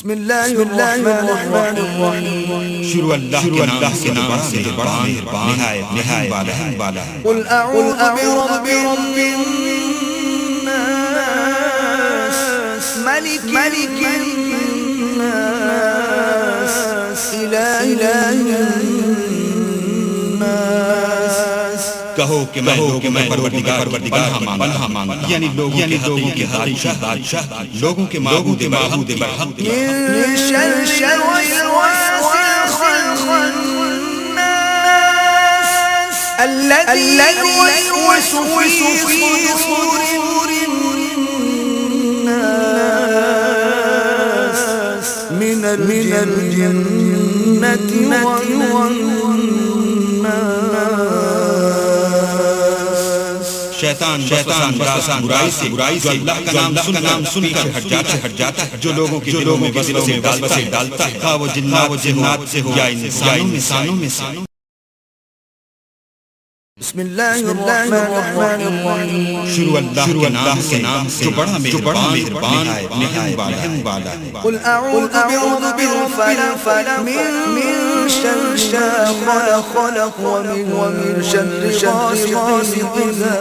بسم الله الرحمن الرحيم شروع اللہ کے نام سے بڑا مہربان نہایت بالا ہے۔ قل اعوذ برب الناس ملك الناس اله الناس کہو کہ میں پروردگار پناہ مانگتا یعنی لوگوں کے بادشاہ لوگوں کے معبود برحق من شر الوسواس الخناس الذي يوسوس في صدور الناس من الجنة والناس۔ شیطان برائی سے جو اللہ کا نام سن کر ہٹ جاتا ہے، جو لوگوں کے دلوں میں وسوسے ڈالتا ہے، خواہ وہ جنات سے ہو یا انسانوں میں سے۔ بسم الله الرحمن الرحيم شروع اللہ کے نام سے جو بڑا مہربان نہایت والا ہے۔ قل اعوذ برب الفلق من شر ما خلق ومن شر غاسق اذا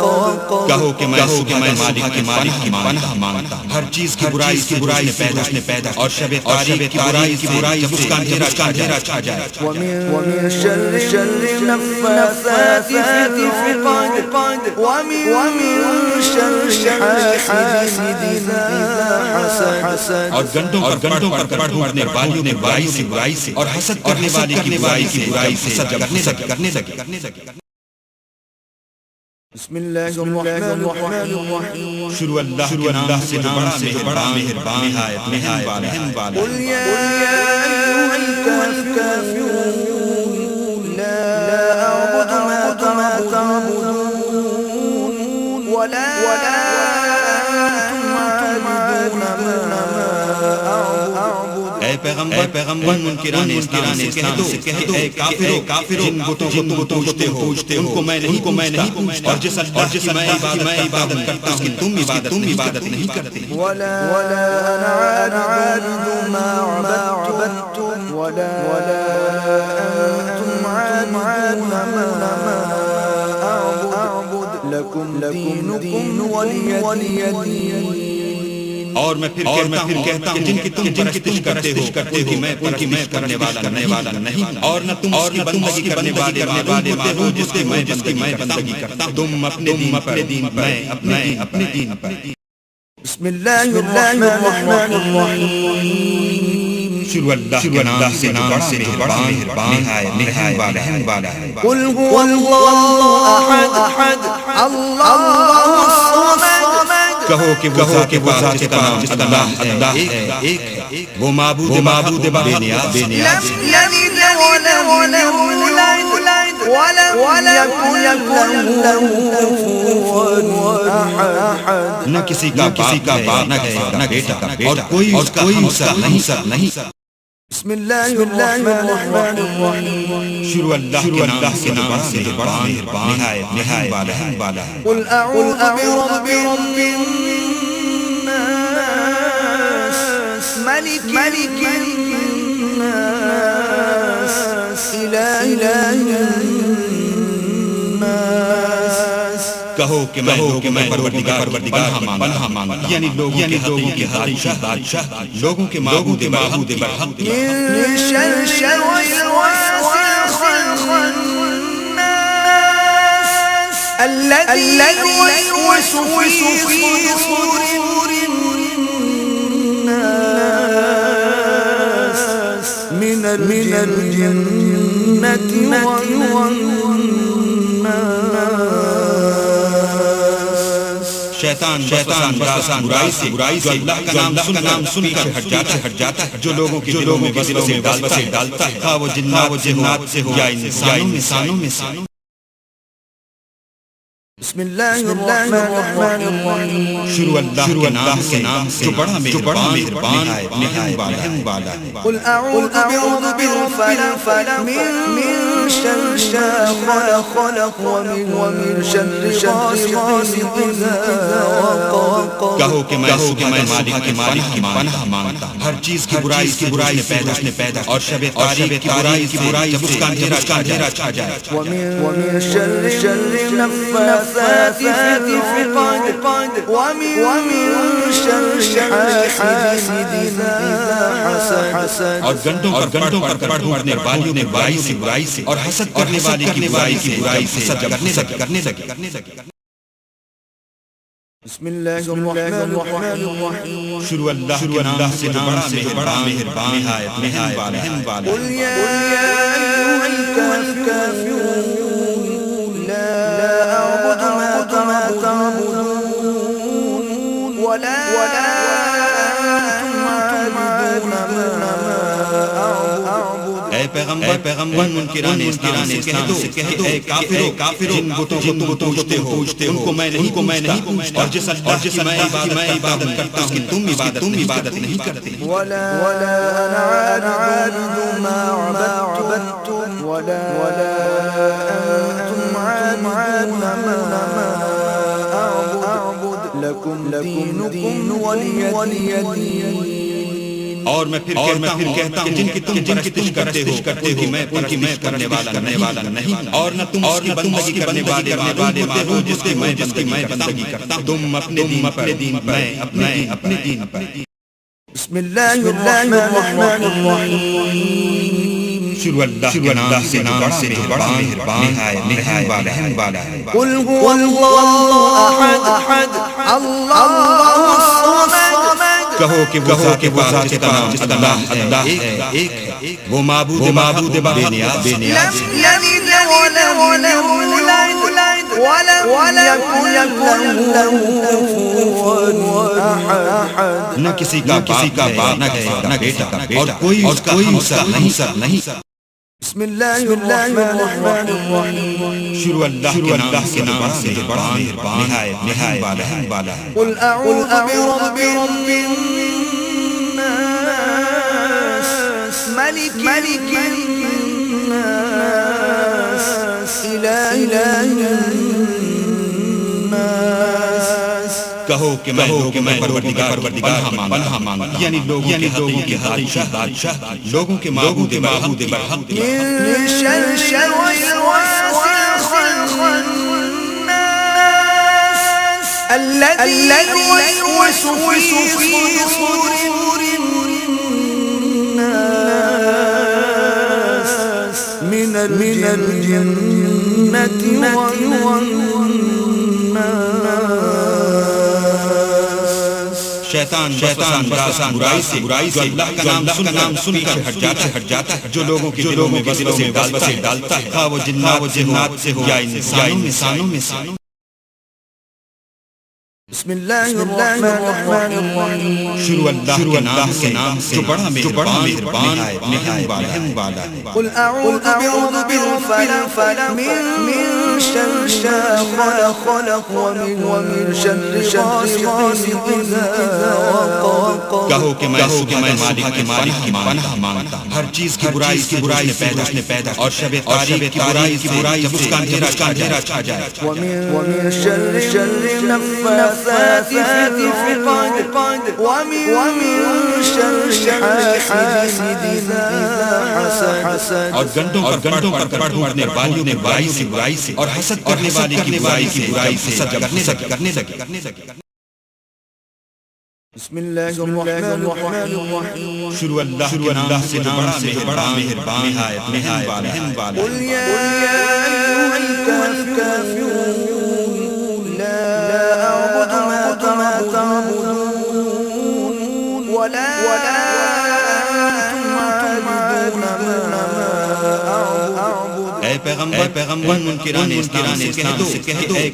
وقب۔ کہو کہ میں مالک کی پناہ مانگتا ہوں ہر چیز کی برائی اس نے پیدا اور شب تاریک کی برائی جب اس کا اندھیرا چھا جائے۔ ومن شر النفاثات في العقد ومن شر حاسد إذا حسد۔ اور گنڈوں پر پڑھنے والیوں نے برائی سے اور حسد کرنے والے کی برائی سے حسد کرنے لگے۔ بسم الله الرحمن الرحيم شروع اللہ کے نام سے جو بڑا مہربان نہایت والا۔ قل يا أيها الكافرون لا أعبد ما تعبدون ولا أنتم عابدون ما أعبد۔ اے پیغمبر منکران اسلام سے کہہ دو اے کافرو جن بتوں کو تم پوجتے ہو ان کو میں نہیں پوجتا، اور جس اللہ کی میں عبادت کرتا ہوں تم عبادت نہیں کرتے۔ ولا أنا عابد ما عبدتم ولا أنتم عابدون ما أعبد لكم دينكم ولي دين۔ اور میں پھر کہتا ہوں جن کی تم پرستش کرتے ہو کہ میں کرنے والا نہیں، اور نہ تم اس کی بندگی کرنے والے معلوم جس کی میں بندگی کرتا ہوں۔ تم اپنے دین پر میں اپنے دین پر۔ بسم الله الرحمن الرحيم شروع اللہ کے نام سے جو بڑا مہربان نہایت والا ہے۔ قل هو الله أحد الله الصمد۔ کہو کہ وہ ذات کا نام اللہ ایک ہے، وہ معبود بے نیاز لم يلد ولم يولد ولم يكن له كفوا أحد۔ نہ کسی کا باپ نہ بیٹا اور کوئی اس کا ہمسر نہیں۔ بسم الله الرحمن الرحيم شروع اللہ کے نام سے جو بڑا مہربان نہایت والا ہے۔ قل اعوذ برب الناس ملك الناس اله الناس۔ کہو کہ میں پروردگار پناہ مانگتا یعنی لوگوں کے بادشاہ لوگوں کے معبود برحق من شر الوسواس الخناس الذي يوسوس في صدور الناس من الجنة والناس۔ شیطان برائی سے جو اللہ کا نام سن کر ہٹ جاتا ہے، جو لوگوں کے دلوں میں وسوسے ڈالتا ہے، خواہ وہ جنات سے ہو یا انسانوں میں سے۔ بسم الله الرحمن الرحيم شروع اللہ کے نام سے جو بڑا مہربان نہایت رحم والا ہے قل اعوذ برب الفلق من شر ما خلق ومن شر غاسق اذا وقب کہو کہ میں مالک کی پناہ مانگتا ہوں ہر چیز کی برائی سے پیدا اور شب تاریک کی برائی جب اس کا اندھیرا چھا جائے ومن شر النفاثات في العقد ومن شر حاسد إذا حسد اور گنٹوں پر پڑھنے والیوں نے برائی سے اور حسد کرنے والے کی برائی سے کرنے لگے بسم الله الرحمن الرحيم شروع اللہ کے نام سے جو بڑا مہربان نہایت رحم والا قل يا أيها الكافرون لا أعبد ما تعبدون ولا أنتم عابدون ما أعبد اے پیغمبر منکران اسلام سے کہہ دو اے کافرو جن بتوں کو تم پوجتے ہو ان کو میں نہیں پوجتا اور جس اللہ کی میں عبادت کرتا ہوں تم عبادت نہیں کرتے ولا أنا عابد ما عبدتم ولا أنتم عابدون ما أعبد لكم دينكم ولي دين اور میں پھر کہتا ہوں جن کی تم پرستش کرتے ہو ان کی میں کرنے والا نہیں اور نہ تم اس کی بندگی کرنے والے معبود جس کی میں بندگی کرتا ہوں تم اپنے دین پر میں اپنے دین پر بسم الله الرحمن الرحيم شروع اللہ کے نام سے جو بڑا مہربان رحم والا ہے قل هو الله أحد الله الصمد کہو کہ وہ ذات اللہ ایک وہ معبود بے نیاز لم يلد ولم يكن له كفوا أحد نہ کسی کا باپ نہ بیٹا اور کوئی اس کا ہمسر نہیں بسم الله الرحمن الرحيم شروع اللہ کے نام سے جو بڑا نہایت رحم والا ہے قل اعوذ برب الناس ملك الناس اله الناس کہو کہ میں پروردگار پناہ مانگتا یعنی لوگوں کے بادشاہ لوگوں کے معبود برحق من شر الذي يوسوس في صدور الناس من الجنة والناس شیطان برائی سے جو اللہ کا نام سن کر ہٹ جاتا ہے جو لوگوں کے دلوں میں ڈالتا ہے خواہ وہ جنات سے ہو یا انسانوں میں سے بسم الله الرحمن الرحيم شروع اللہ کے نام سے جو بڑا مہربان رحم والا ہے قل اعوذ برب الفلق من شر ما خلق ومن شر غاسق اذا وقب کہو کہ میں مالک کی پناہ مانگتا ہوں ہر چیز کی برائی سے پیدا اور شب تاریک کی برائی جب اس کا اندھیرا چھا جائے ومن شر النفاثات في العقد ومن شر حاسد إذا حسد اور گنٹوں پر پڑھنے والیوں نے برائی سے اور حسد کرنے والے کی برائی سے کرنے لگے بسم الله الرحمن الرحيم شروع اللہ کے نام سے جو بڑا مہربان رحم والا قل يا أيها الكافرون لا أعبد ما تعبدون ولا أنتم عابدون ما أعبد اے پیغمبر منکران اسلام سے کہہ دو اے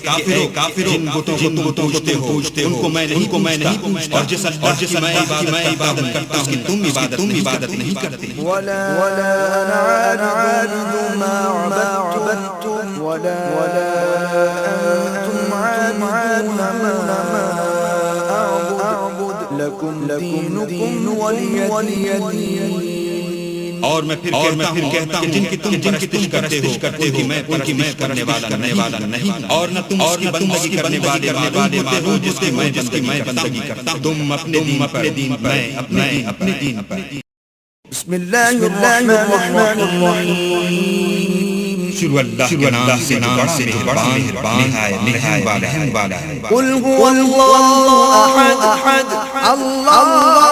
کافرو جن بتوں کو تم پوجتے ہو ان کو میں نہیں پوجتا اور جس اللہ کی میں عبادت کرتا ہوں تم عبادت نہیں کرتے ولا أنا عابد ما عبدتم ولا أنتم ما أعبد لكم دينكم ولي دين اور میں پھر کہتا ہوں جن کی تم پرستش کرتے ہو ان کی میں کرنے والا نہیں اور نہ تم اس کی بندگی کرنے والے ہو جس کی میں بندگی کرتا ہوں تم اپنے دین پر میں اپنے دین پر بسم اللہ الرحمن الرحیم شروع اللہ کے نام سے بڑا مہربان رحم والا ہے قل هو اللہ احد اللہ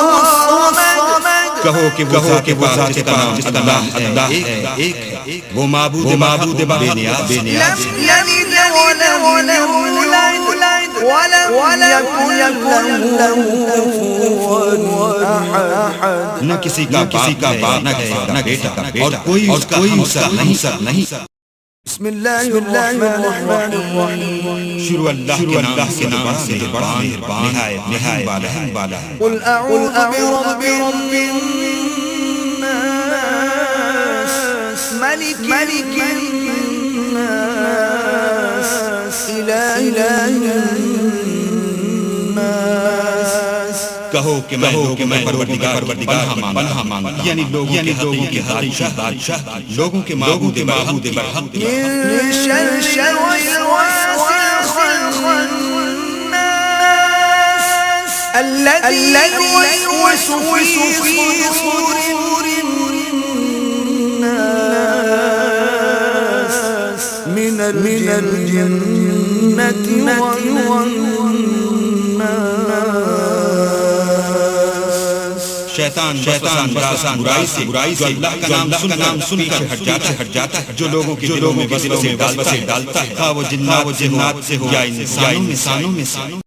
الصمد کہو کہ وہ ذات پاک جس کا نام اللہ ایک وہ معبود بے نیاز لم یلد ولم یولد ولم یکن له کفوا احد نہ کسی کا باپ نہ بیٹا اور کوئی اس کا ہمسر نہیں بسم اللہ الرحمن الرحیم شروع اللہ کے نام سے بڑا مہربان رحم والا ہے قل اعوذ برب الناس ملك الناس اله الناس کہو کہ میں پروردگار پناہ مانگتا یعنی لوگوں کے بادشاہ لوگوں کے معبود برحق من شر الوسواس الخناس الذي يوسوس في صدور الناس من الجنة والناس شیطان برائی سے اللہ کا نام سن کر ہٹ جاتا ہے جو لوگوں کے دلوں میں ڈالتا ہے وہ جنات سے ہو یا انسانوں میں سے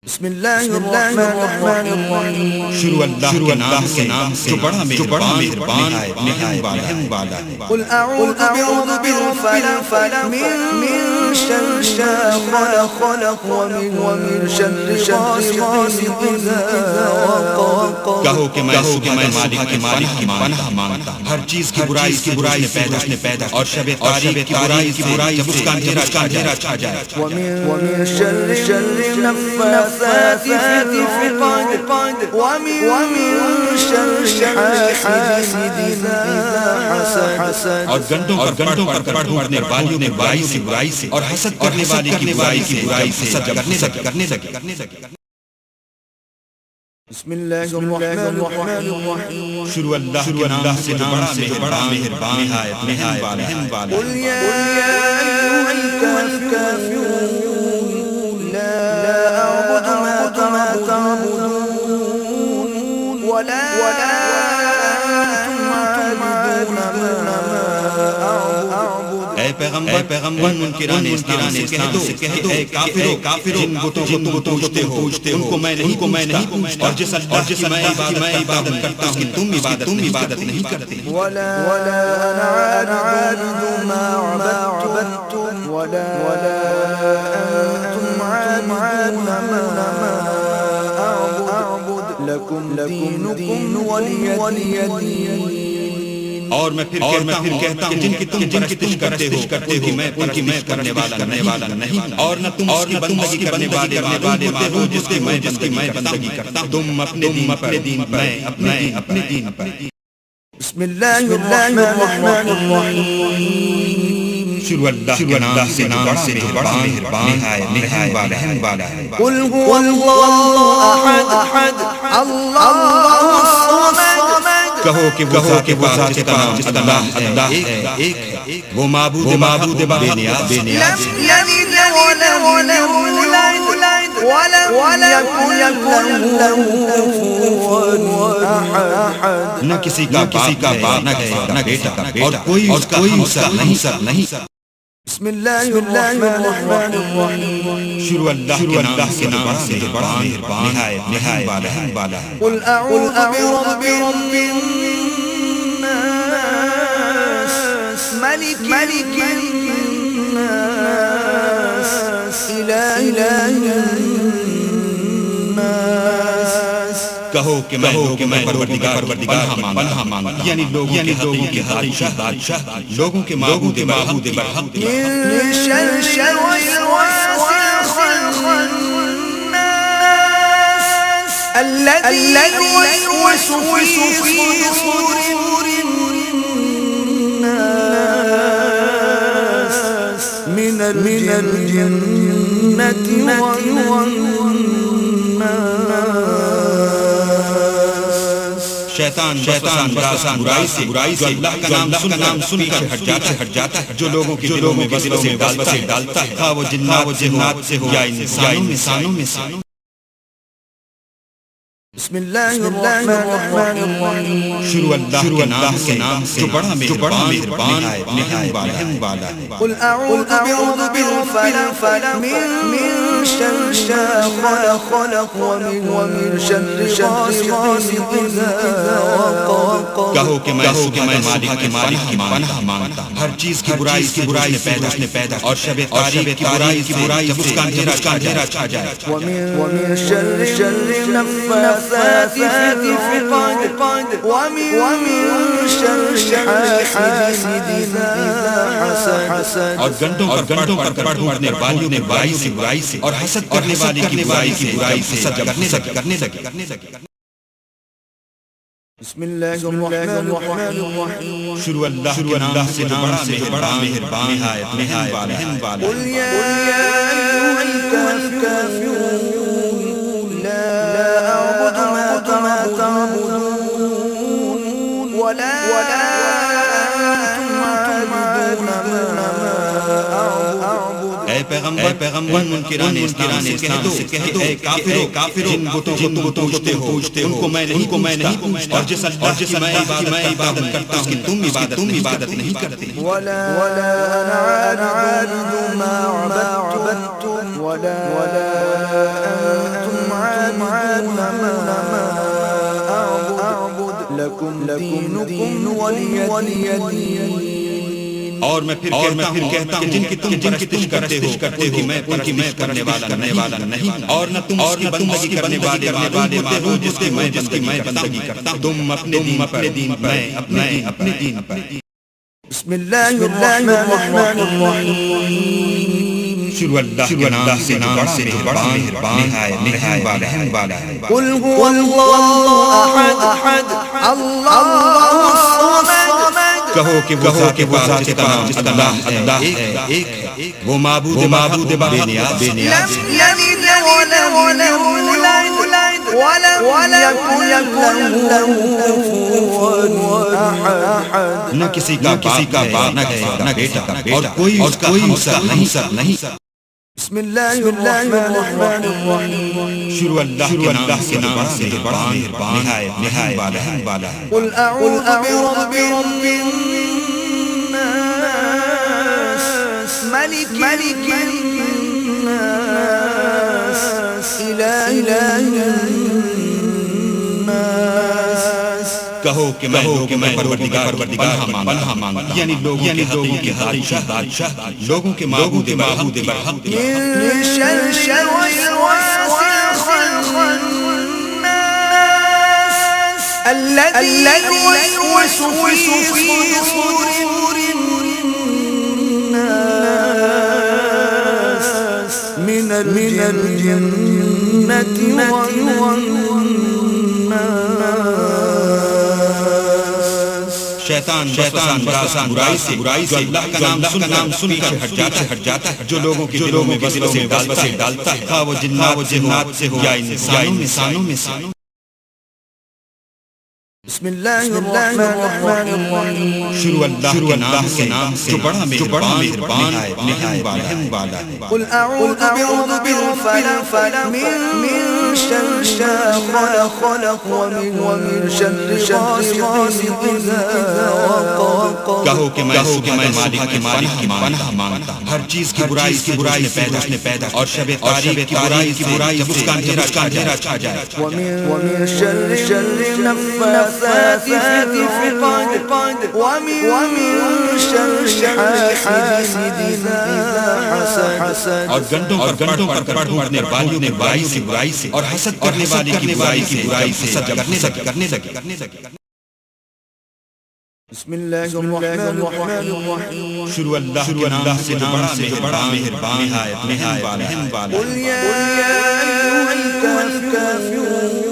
بسم اللہ الرحمن الرحیم شروع اللہ کے نام سے بڑا مہربان رحم والا ہے قل اعوذ برب الفلق من شر ما خلق ومن شر غاسق اذا وقب کہو کہ میں مالک کی پناہ مانگتا ہوں ہر چیز کی برائی اس نے پیدا اور شب تاریک کی برائی جب اس کا اندھیرا چھا جائے ومن شر النفاثات في العقد ومن شر حاسد إذا حسد اور گنٹوں پر پڑھنے والیوں نے برائی سے اور حسد کرنے والے کی برائی سے کرنے لگے بسم اللہ الرحمن الرحیم شروع اللہ کے نام سے بڑا مہربان رحم والا قل یا ایھا الکافرون لا اعبد ما تعبدون ولا انتم عابدون ما اعبد اے پیغمبر منکران اسلام سے کہہ دو اے کافرو جن بتوں کو پوجتے ہو ان کو میں نہیں پوجتا اور جس اللہ کی میں عبادت کرتا ہوں تم عبادت نہیں کرتے ولا انا عابد ما عبدتم ولا انتم عابدون ما اعبد لكم دينكم ولي دين اور میں پھر کہتا ہوں جن کی تم پرستش کرتے ہو ان کی میں کرنے والا نہیں اور نہ تم اس کی بندگی کرنے والے ہو جس کی میں بندگی کرتا ہوں تم اپنے دین پر میں اپنے دین پر بسم اللہ الرحمن الرحیم شروع اللہ کے نام سے بڑا مہربان رحم والا ہے قل هو اللہ احد اللہ الصمد کہو کہ وہ ذات پاک جس کا نام اللہ ایک وہ معبود بے نیاز لم یلد ولم یولد ولم یکن له کفوا احد نہ کسی کا باپ نہ بیٹا اور کوئی اس کا ہمسر نہیں بسم اللہ الرحمن الرحیم شروع اللہ کے نام سے بڑا مہربان رحم والا ہے قل اعوذ برب الناس ملك الناس اله الناس کہو کہ میں پروردگار پناہ مانگتا یعنی لوگوں کے بادشاہ لوگوں کے معبود برحق من شر الوسواس الخناس الذي يوسوس في صدور الناس من الجنة والناس شیطان برائی سے جو اللہ کا نام سن کر ہٹ جاتا ہے جو لوگوں کے دلوں میں ڈالتا ہے خواہ وہ جنات سے ہو یا انسانوں میں سے بسم اللہ الرحمن الرحیم شروع اللہ کے نام سے جو بڑا مہربان رحم والا ہے قل اعوذ برب الفلق من شر ما خلق ومن شر غاسق اذا وقب کہو کہ میں مالک کی پناہ مانگتا ہوں ہر چیز کی برائی اس نے پیدا اور شب تاریک کی برائی جب اس کا اندھیرا چھا جائے ومن شر النفاثات في العقد ومن شر حاسد إذا حسد اور گنٹوں پر پڑھنے والیوں نے برائی سے اور حسد کرنے والے کی برائی سے حسد کرنے لگے بسم اللہ الرحمن الرحیم شروع اللہ کے نام سے بڑا مہربان نہایت رحم والا قل یا ایھا الکافرون لا اعبد ما تعبدون ولا انتم عابدون ما اعبد اے پیغمبر منکران اسلام سے کہہ دو اے کافروں جن بتوں کو پوجتے ہو ان کو میں نہیں پوجتا اور جس اللہ کی میں عبادت کرتا ہوں تم عبادت نہیں کرتے ولا انا عابد ما عبدتم ولا انتم عابدون ما اعبد لكم دينكم ولي دين اور میں پھر کہتا ہوں جن کی تم پرستش کرتے ہو کہ میں پرستش کرنے والا نہیں اور نہ تم اس کی بندگی کرنے والے ہو جس کی میں بندگی کرتا ہوں تم اپنے دین میں اپنے دین پر بسم اللہ الرحمن الرحیم شروع اللہ کے نام سے بڑا مہربان نہایت رحم والا ہے قل هو اللہ احد اللہ الصمد کہو کہ وہ ذات اللہ ایک ہے وہ معبود بے نیاز لم يلد ولم يولد ولم يكن له كفوا احد نہ کسی کا باپ نہ بیٹا اور کوئی اس کا ہمسر نہیں بسم اللہ الرحمن الرحیم شروع اللہ کے نام سے بڑا مہربان نہایت رحم والا ہے قل اعوذ برب الناس ملك الناس اله الناس کہو کہ میں پروردگار پناہ مانگتا یعنی لوگوں کے بادشاہ لوگوں کے معبود برحق من شر الوسواس الخناس الذي يوسوس في صدور الناس من الجنة والناس شیطان برائی سے جو اللہ کا نام سن کر ہٹ جاتا ہے جو لوگوں کے دلوں میں ڈالتا ہے خواہ وہ جنات سے ہو یا انسانوں میں سے بسم اللہ الرحمن الرحیم شروع اللہ کے نام سے جو بڑا مہربان رحم والا ہے قل اعوذ برب الفلق من شر ما خلق ومن شر غاسق اذا وقب کہو کہ میں مالک کی پناہ مانگتا ہوں ہر چیز کی برائی اس نے پیدا اور شب تاریک کی برائی جب اس کا اندھیرا چھا جائے ومن شر النفاثات في العقد ومن شر حاسد إذا حسد اور گنٹوں پر ڈھونڈنے والیوں نے برائی سے اور حسد کرنے والے کی برائی سے حسد کرنے لگے بسم اللہ الرحمن الرحیم شروع اللہ کے نام سے جو بڑا مہربان نہایت رحم والا قل یا ایھا الکافرون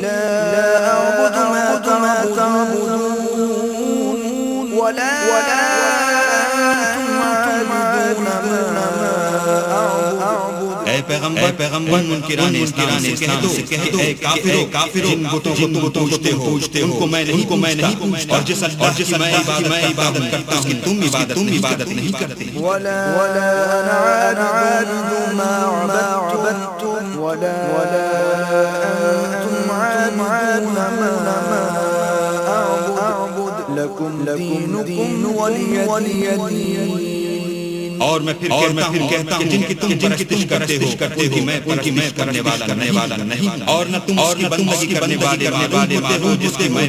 لا اعبد ما تعبدون ولا انتم عابدون ما اعبد اے پیغمبر منکران اسلام سے کہہ دو اے کافرو جن بتوں کو پوجتے ہو ان کو میں نہیں پوجتا اور جس اللہ کی میں عبادت کرتا ہوں تم عبادت نہیں کرتے ولا انا عابد ما عبدتم ولا انتم عابدون ما اعبد لكم دينكم ولي دين اور میں پھر کہتا ہوں جن کی تم پرستش کرتے ہو ان کی میں کرنے والا نہیں اور نہ تم اس کی بندگی کرنے والے ہو جس کی میں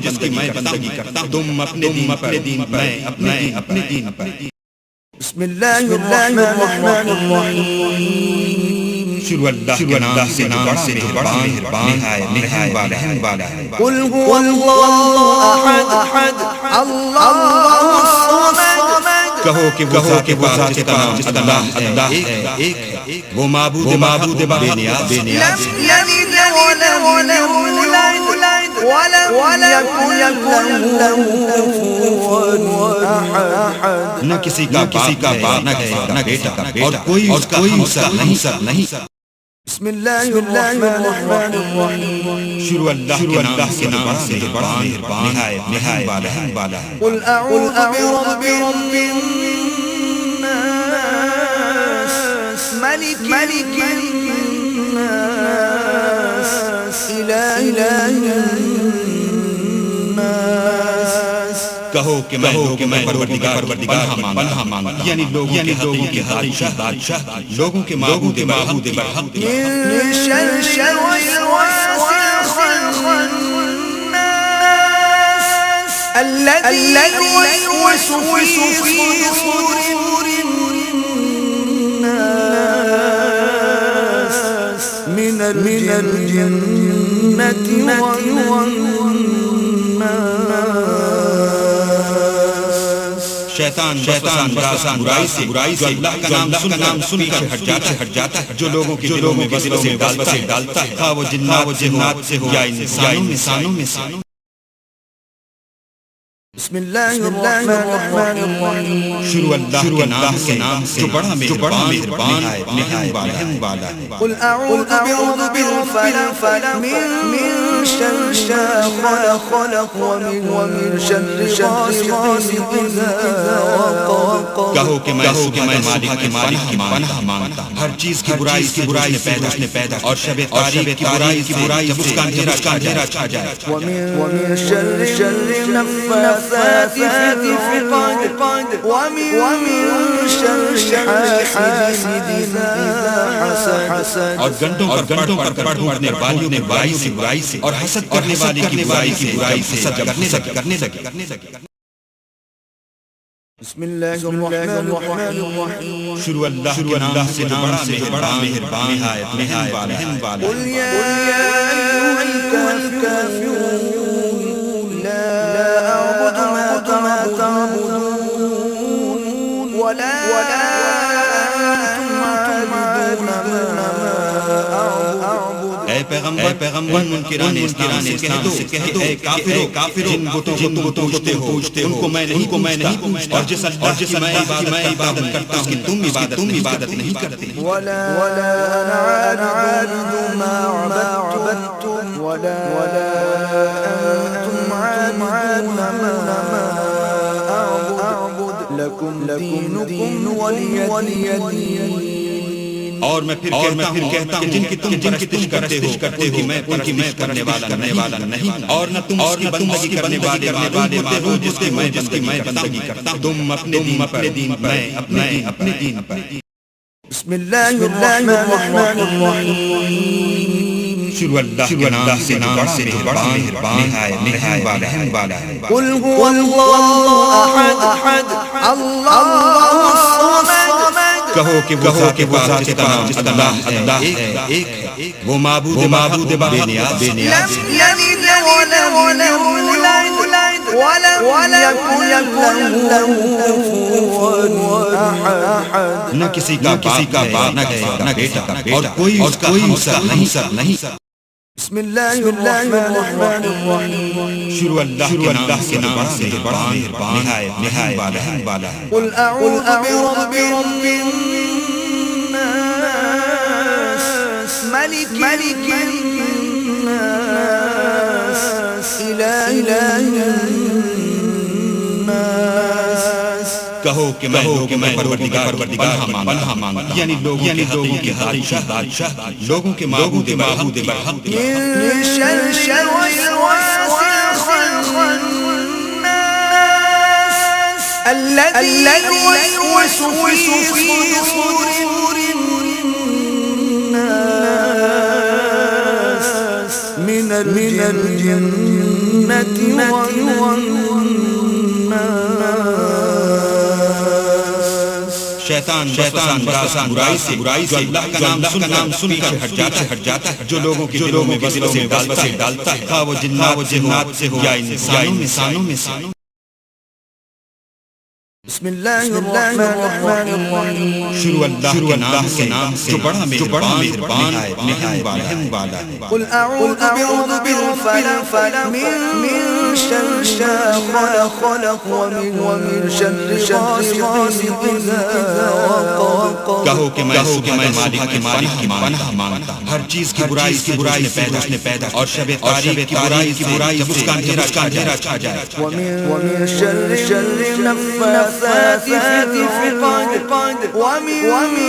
بندگی کرتا ہوں تم اپنے دین پر میں اپنے دین پر بسم اللہ الرحمن الرحیم شروع اللہ کے نام سے جو بڑا مہربان نہایت رحم والا ہے قل هو اللہ احد اللہ الصمد کہو کہ وہ ذات تمام اللہ ایک ہے وہ معبود بے نیاز لم يلد ولم يولد ولم يكن له كفوا احد نہ کسی کا باپ نہ بیٹا اور کوئی اس کا ہمسر نہیں بسم اللہ الرحمن الرحیم شروع اللہ کے نام سے جو بڑا مہربان نہایت رحم والا ہے قل اعوذ برب الناس ملك الناس اله الناس کہو کہ میں پروردگار پناہ مانگتا یعنی لوگوں کے بادشاہ لوگوں کے معبود برحق من شر الوسواس الخناس الذي يوسوس في صدور الناس من الجنة والناس شیطان برائی سے جو اللہ کا نام سن کر ہٹ جاتا ہے جو لوگوں کے دلوں میں وسوسے ڈالتا ہے خواہ وہ جنات سے ہو یا انسانوں میں سے بسم اللہ الرحمن الرحیم شروع اللہ کے نام سے جو بڑا مہربان نہایت رحم والا ہے قل اعوذ برب الفلق من شر ما خلق ومن شر غاسق اذا وقب کہو کہ میں مالک کی پناہ مانگتا ہوں ہر چیز کی برائی نے پیدا اور شب تاریک کی برائی جب اس کا اندھیرا چھا جائے ومن شر النفاثات في العقد ومن شر حاسد إذا حسد اور گنٹوں پر ڈھونڈنے والیوں نے برائی سے اور حسد کرنے والے کی برائی سے حسد کرنے لگے بسم اللہ الرحمن الرحیم شروع اللہ کے نام سے جو بڑا مہربان نہایت رحم والا قل یا ایھا الکافرون لا اعبد ما تعبدون ولا انتم عابدون ما اعبد اے پیغمبر منکران اسلام سے کہہ دو اے کافرو جن بتوں کو پوجتے ہو ان کو میں نہیں پوجتا اور جس اللہ کی میں عبادت کرتا ہوں تم عبادت نہیں کرتے ولا انا عابد ما عبدتم ولا انتم عابدون ما اعبد لكم دينكم ولي دين اور میں پھر کہتا ہوں جن کی تم پرستش کرتے ہو ان کی میں کرنے والا نہیں اور نہ تم اس کی بندگی کرنے والے ہو جس کی میں بندگی کرتا ہوں تم اپنے دین پر میں اپنے دین پر بسم اللہ الرحمن الرحیم شروع اللہ کے نام سے بڑا مہربان نہایت رحم والا ہے۔ قل هو اللہ احد اللہ الصمد کہو کہ وہ ذات تمام اللہ ہے، ایک ہے، وہ معبود بے نیاز لم یلد ولم یولد ولم یکن له کفوا احد۔ نہ کسی کا باپ نہ بیٹا اور کوئی اس کا ہمسر نہیں۔ بسم اللہ الرحمن الرحیم شروع اللہ کے نام سے بڑا مہربان نہایت رحم والا ہے۔ قل اعوذ برب الناس ملک الناس الہ الناس۔ کہو کہ میں پروردگار پناہ مانگتا یعنی لوگوں کے بادشاہ لوگوں کے معبود برحق من شر الوسواس الخناس الذي يوسوس في صدور الناس من الجنة والناس۔ شیطان برائی سے جو اللہ کا نام سن کر ہٹ جاتا ہے، جو لوگوں کے دلوں میں وسوسے ڈالتا ہے، خواہ وہ جنات سے ہو یا انسانوں میں سے۔ بسم اللہ الرحمن الرحیم شروع اللہ کے نام سے جو بڑا مہربان رحم والا ہے۔ قل اعوذ برب الفلق من شر ما خلق ومن شر غاسق اذا وقب۔ کہو کہ میں مالک کی پناہ مانگتا ہوں ہر چیز کی برائی اس نے پیدا اور شب تاریک کی برائی جب اس کا اندھیرا چھا جائے۔ ومن شر النفاثات في العقد ومن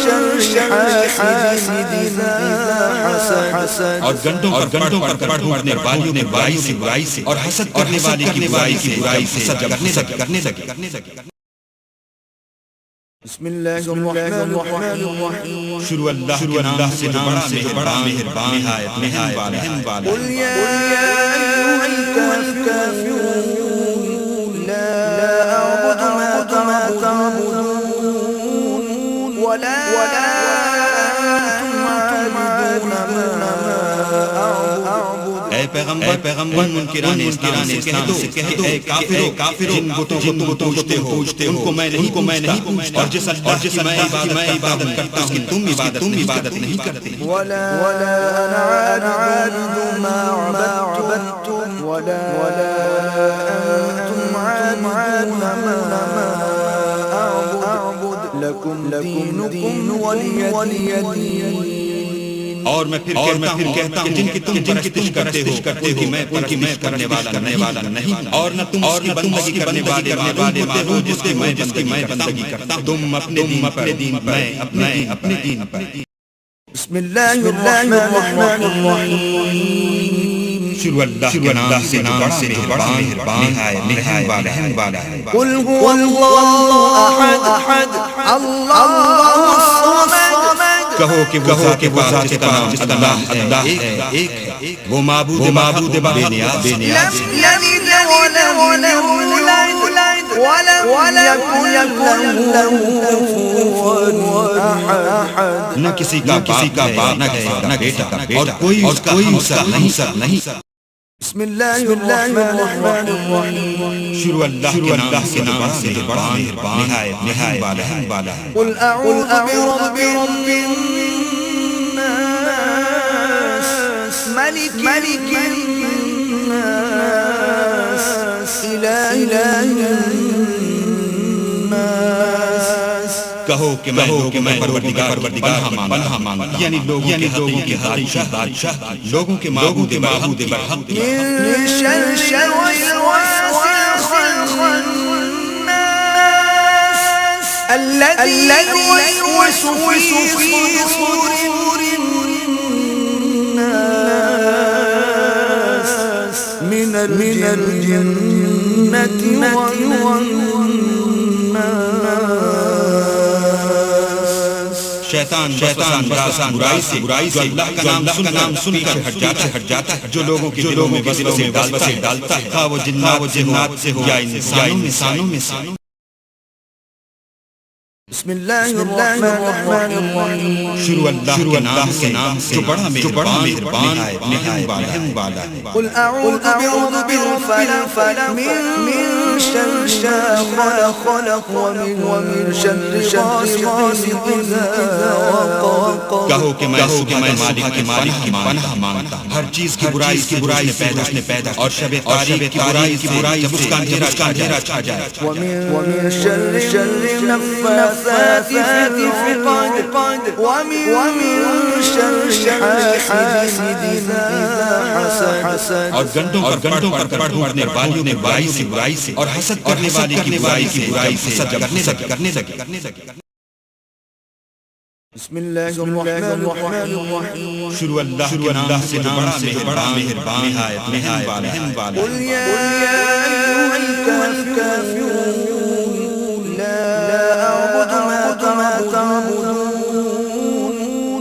شر حاسد إذا حسد۔ اور گنٹوں پر پڑھنے والیوں نے برائی سے اور حسد کرنے والے کی برائی سے حسد کرنے لگے۔ بسم اللہ الرحمن الرحیم شروع اللہ کے نام سے جو بڑا مہربان نہایت رحم والا قل یا ایھا الکافرون لا اعبد ما تعبدون ولا انتم عابدون ما اعبد۔ اے پیغمبر منکران اسلام سے کہہ دو، اے کافرو جن بتوں کو پوجتے ہو ان کو میں نہیں پوجتا، اور جس اللہ کی میں عبادت کرتا ہوں تم عبادت نہیں کرتے۔ ولا انا عابد ما عبدتم ولا انتم عابدون ما اعبد لكم دينكم ولي دين۔ اور میں پھر کہتا ہوں جن کی تم پرستش کرتے ہو ان کی میں کرنے والا نہیں، اور نہ تم اس کی بندگی کرنے والے معبود جس کی میں بندگی کرتا ہوں۔ تم اپنے دین پر، میں اپنے دین پر۔ بسم اللہ الرحمن الرحیم شروع اللہ کے نام سے جو بڑا مہربان نہایت رحم والا ہے۔ قل هو اللہ احد اللہ الصمد کہو کہ وہ ذات تمام اللہ ہے، ایک ہے، وہ معبود بے نیاز لم یلد ولم یولد ولم یکن له کفوا احد۔ نہ کسی کا باپ نہ بیٹا اور کوئی اس کا ہمسر نہیں۔ بسم اللہ الرحمن الرحیم شروع اللہ کے نام سے جو بڑا مہربان نہایت رحم والا ہے۔ قل اعوذ برب الناس ملک الناس الہ الناس۔ کہو کہ میں پروردگار پناہ مانگتا یعنی لوگوں کے بادشاہ لوگوں کے معبود برحق من شر الوسواس الخناس الذي يوسوس في صدور الناس من الجنة والناس۔ شیطان برائی سے جو اللہ کا نام سن کر ہٹ جاتا ہے جو لوگوں کے دلوں میں وسوسے ڈالتا ہے خواہ وہ جنات سے ہو یا انسانوں میں سے بسم اللہ الرحمن الرحیم شروع اللہ کے نام سے جو بڑا مہربان رحم والا ہے قل اعوذ برب الفلق من شر ما خلق ومن شر غاسق اذا وقب کہو کہ میں مالک کی پناہ مانگتا ہوں ہر چیز کی برائی اس نے پیدا اور شب تاریک کی برائی جب اس کا اندھیرا چھا جائے ومن شر النفاثات في العقد ومن شر حاسد إذا حسد اور گنٹوں پر پڑھنے والیوں نے برائی سے اور حسد کرنے والے کی برائی سے حسد کرنے لگے بسم اللہ الرحمن الرحیم شروع اللہ کے نام سے جو بڑا مہربان رحم والا ہے قل یا ایھا الکافرون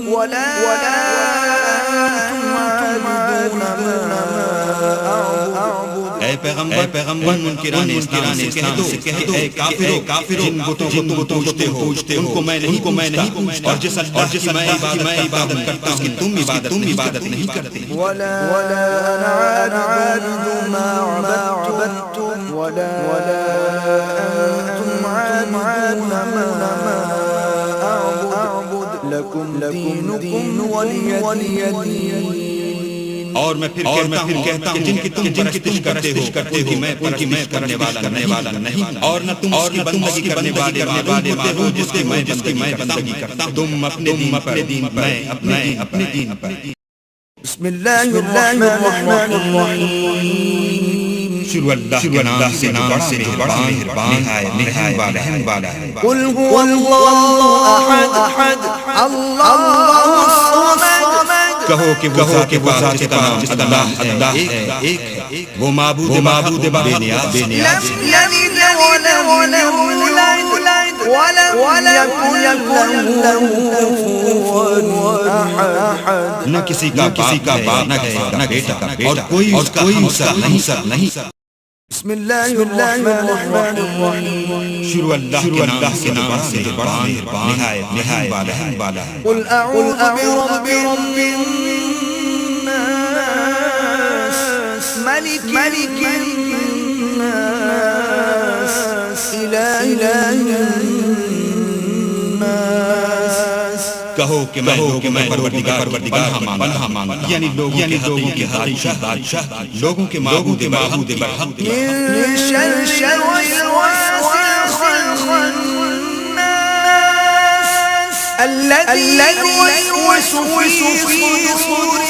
ولا اے پیغمبر منکران اسلام سے کہہ دو اے کافرو جن بتوں کو پوجتے ہو ان کو میں نہیں پوجتا اور جس اللہ کی میں عبادت کرتا ہوں تم عبادت نہیں کرتے ولا انا عابد ما عبدتم ولا انتم عابدون ما اعبد لكم دينكم ولي دين اور میں پھر کہتا ہوں جن کی تم پرستش کرتے ہو میں ان کی میں کرنے والا نہیں اور نہ تم اس کی بندگی کرنے والے ہو جس کی میں بندگی کرتا ہوں تم اپنے دین میں اپنے دین پر بسم اللہ الرحمن الرحیم شروع اللہ کے نام سے جو بڑا مہربان رحم والا ہے قل هو اللہ احد اللہ الصمد کہو کہ وہ ذات کا نام اللہ ایک ہے وہ معبود بے نیاز لم یلد ولم یولد ولم یکن له کفوا احد نہ کسی کا باپ نہ بیٹا اور کوئی اس کا ہمسر نہیں بسم اللہ الرحمن الرحیم شروع اللہ کے نام سے جو بڑا مہربان رحم والا ہے قل اعوذ برب الناس ملک الناس الہ الناس کہو کہ میں پروردگار پناہ مانگتا یعنی لوگوں کے بادشاہ لوگوں کے معبود برحق من شر الوسواس الخناس الذي يوسوس في صدور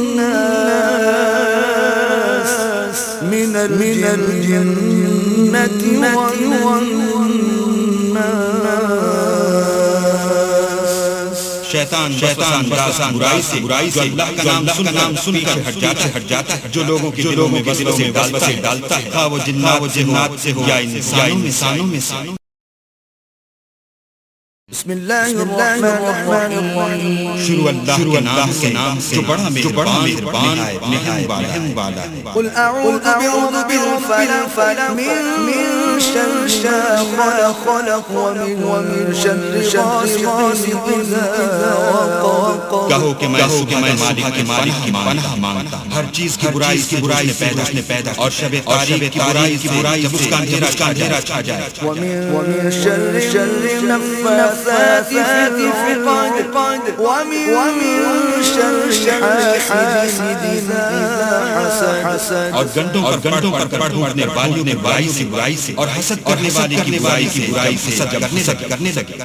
الناس من الجنة والناس شیطان برائی سے اللہ کا نام سن کر ہٹ جاتا ہے جو لوگوں کے دلوں میں وسوسے ڈالتا ہے خواہ وہ جنات سے ہو یا انسانوں میں سے بسم اللہ الرحمن الرحیم شروع اللہ کے نام سے جو بڑا مہربان رحم والا ہے قل اعوذ برب الفلق من شر ما خلق ومن شر غاسق اذا وقب کہو کہ میں مالک کی پناہ مانگتا ہوں ہر چیز کی برائی اس نے پیدا اور شب تاریک کی برائی جب اس کا اندھیرا چھا جائے ومن شر النفاثات في العقد ومن شر حاسد إذا حسد اور گنٹوں پر پڑھنے والیوں نے برائی سے اور حسد کرنے والے کی برائی سے حسد کرنے لگے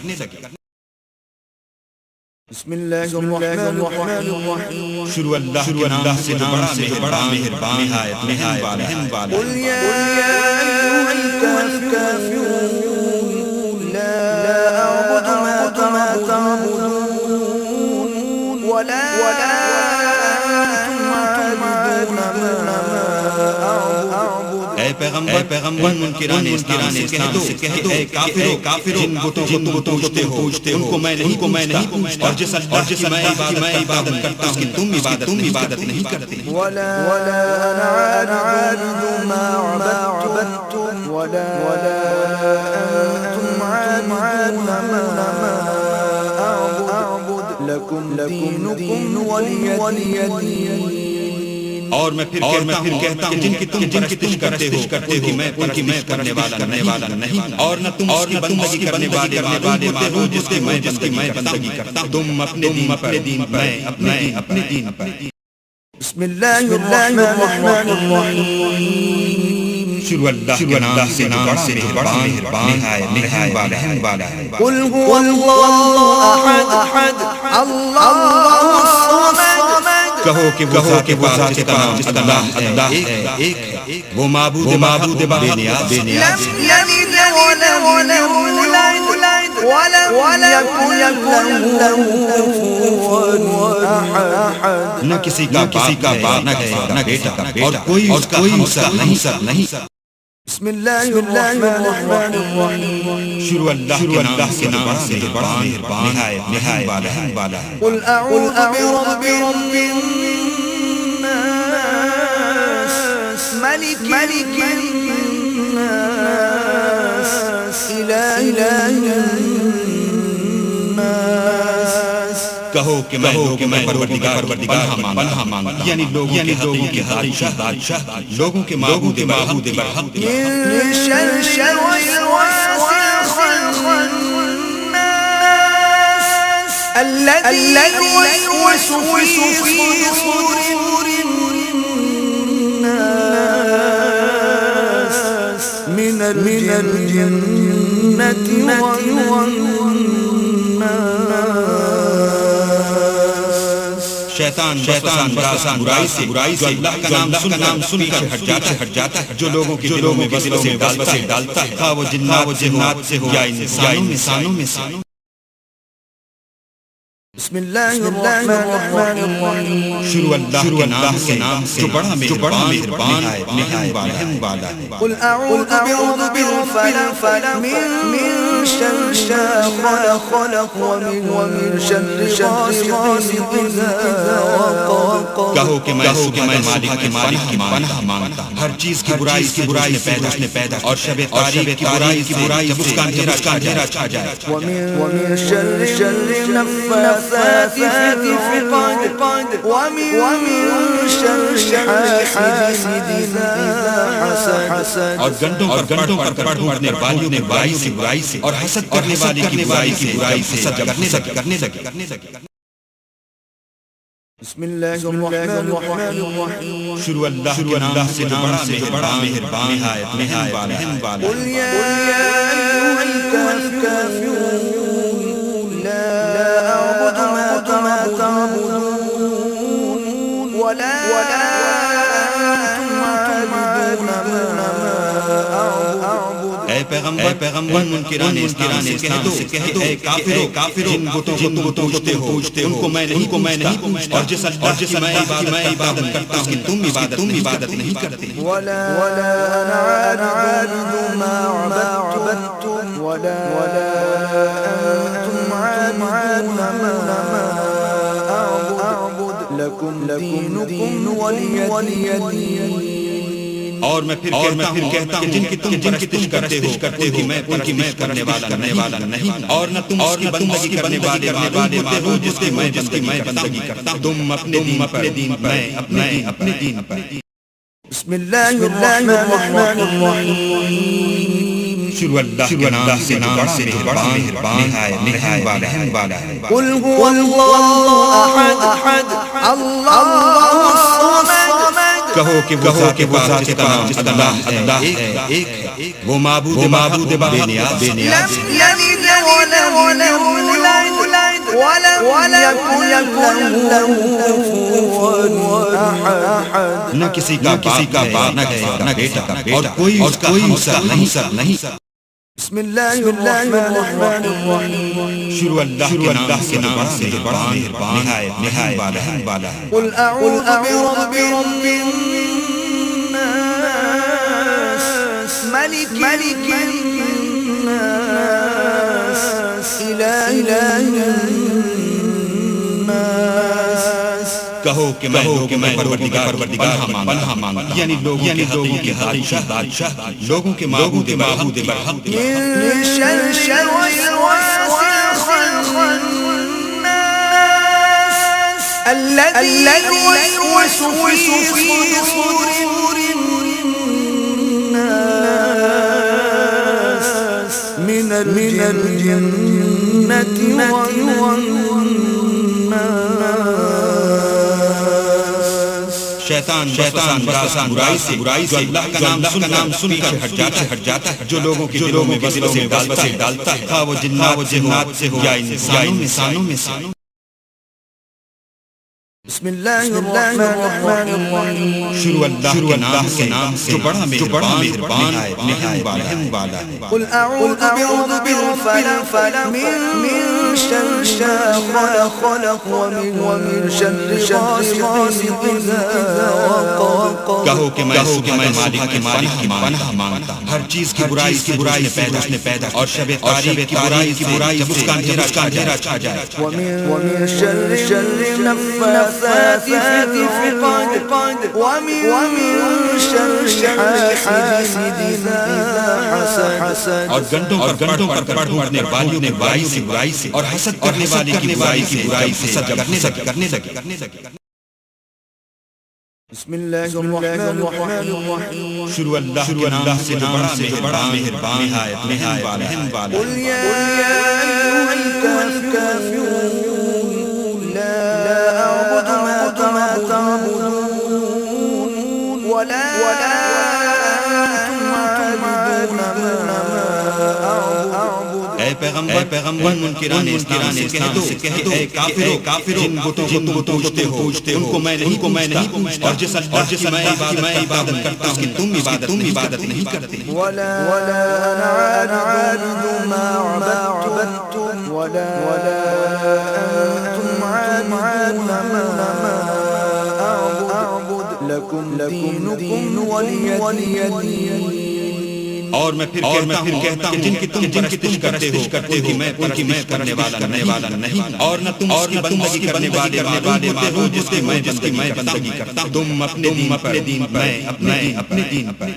بسم اللہ الرحمن الرحیم شروع اللہ کے نام سے جو بڑا مہربان رحم والا ہے قل یا ایھا الکافرون لا اعبد ما تعبدون ولا انتم عابدون ما اعبد اے پیغمبر منکران اسلام سے کہہ دو اے کافرو جن بتوں کو تم پوجتے ہو ان کو میں نہیں پوجتا اور جس میں عبادت کرتا ہوں تم عبادت نہیں کرتے ولا انا عابد ما عبدتم ولا انتم عابدون ما اعبد لكم دينكم ولي دين اور میں پھر کہتا ہوں جن کی تم پرستش کرتے ہو میں پرستش کرنے والا نہیں اور نہ تم اس کی بندگی کرنے والے معبود جس کی میں بندگی کرتا ہوں تم اپنے دین پر میں اپنے دین پر بسم اللہ الرحمن الرحیم شروع اللہ کے نام سے مہربان نہایت رحم والا ہے قل هو اللہ احد اللہ الصمد کہو کہ وہ ذات کا نام اللہ ایک ہے وہ معبود بے نیاز لم یلد ولم یولد ولم یکن له کفوا احد نہ کسی کا باپ نہ بیٹا اور کوئی اس کا ہمسر نہیں بسم اللہ الرحمن الرحیم شروع اللہ کے نام سے مہربان نہایت رحم والا ہے قل اعوذ برب الناس ملک الناس الہ الناس کہو کہ میں پروردگار پناہ مانگتا یعنی لوگوں کے بادشاہ لوگوں کے معبود برحق من شر الوسواس الخناس الذي يوسوس في صدور الناس من الجنة والناس شیطان برائی سے اللہ کا نام سن کر ہٹ جاتا ہے جو لوگوں میں وسوسے ڈالتا ہے خواہ وہ جنات سے ہو یا انسانوں میں سے بسم اللہ الرحمن الرحیم شروع اللہ کے نام سے جو بڑا مہربان رحم والا ہے قل اعوذ برب الفلق من شر ما خلق ومن شر غاسق اذا وقب کہو کہ میں مالک کی پناہ مانگتا ہوں ہر چیز کی برائی نے پیدا اور شب تاریک کی برائی جب اس کا اندھیرا چھا جائے ومن شر النفاثات في العقد ومن شر حاسد إذا حسد اور گنڈوں پر پڑھنے والیوں نے برائی سے اور حسد کرنے والے کی برائی سے کرنے لگے بسم اللہ الرحمن الرحیم شروع اللہ کے نام سے جو بڑا مہربان نہایت رحم والا قل یا ایھا الکافرون لا اعبد ما تعبدون ولا انتم عابدون ما اعبد اے پیغمبر منکران اسلام سے کہہ دو اے کافرو جن بتوں کو تم پوجتے ہو ان کو میں نہیں پوجتا اور جس میں عبادت کرتا ہوں تم عبادت نہیں کرتے ولا انا عابد ما عبدتم ولا انتم عابدون ما اعبد لكم دينكم ولي دين اور میں پھر کہتا ہوں جن کی تم پرستش کرتے ہو میں پرستش کرنے والا نہیں اور نہ تم اس کی بندگی کرنے والے معبود جس کی میں بندگی کرتا ہوں تم اپنے دین پر میں اپنے دین پر بسم اللہ الرحمن الرحیم شروع اللہ کے نام سے مہربان نہایت رحم والا ہے قل هو اللہ احد اللہ الصمد کہو کہ وہ ذات کا نام اللہ ایک ہے وہ معبود بے نیاز لم یلد ولم یولد ولم یکن له احد نہ کسی کا باپ نہ بیٹا اور کوئی اس کا ہمسر نہیں بسم اللہ الرحمن الرحیم شروع اللہ کے نام سے بڑا نہایت رحم والا ہے قل اعوذ برب الناس ملك الناس إله الناس کہو کہ میں پروردگار پناہ مانگتا یعنی لوگوں کے بادشاہ لوگوں کے معبود برحق من شر الوسواس الخناس الذي يوسوس في صدور الناس من الجنة والناس شیطان برائی سے جو اللہ کا نام سن کر ہٹ جاتا ہے جو لوگوں کے دلوں میں وسوسے ڈالتا ہے خواہ وہ جنات سے ہو یا انسانوں میں سے بسم اللہ الرحمن الرحیم شروع اللہ کے نام سے جو بڑا مہربان رحم والا ہے قل اعوذ برب الفلق من شر ما خلق ومن شر غاسق اذا وقب کہو کہ میں مالک کی پناہ مانگتا ہوں ہر چیز کی برائی نے پیدا اور شب تاریک کی برائی جب اس کا اندھیرا چھا جائے ومن شر النفاثات في العقد ومن شر حاسد إذا حسد اور گنٹوں پر پڑھنے والیوں نے برائی سے اور حسد کرنے والے کی برائی سے حسد کرنے لگے بسم اللہ الرحمن الرحیم شروع اللہ کے نام سے بڑا مہربان نہایت رحم والا قل یا أيها الكافرون لا أعبد ما تعبدون ولا أنتم عابدون ما أعبد اے پیغمبر منکران اسلام سے کہہ دو اے کافرو جن بتوں کو تم پوجتے ہو ان کو میں نہیں پوجتا اور جس اللہ کی میں عبادت کرتا ہوں تم عبادت نہیں کرتے ولا أنا عابد ما عبدتم ولا أنتم عابدون ما أعبد لكم دينكم ولي دين اور میں پھر کہتا ہوں جن کی تم پرستش کرتے ہو میں پرستش کرنے والا نہیں اور نہ تم اس کی بندگی کرنے والے ہو جس کی میں بندگی کرتا ہوں تم اپنے دین میں اپنے دین پر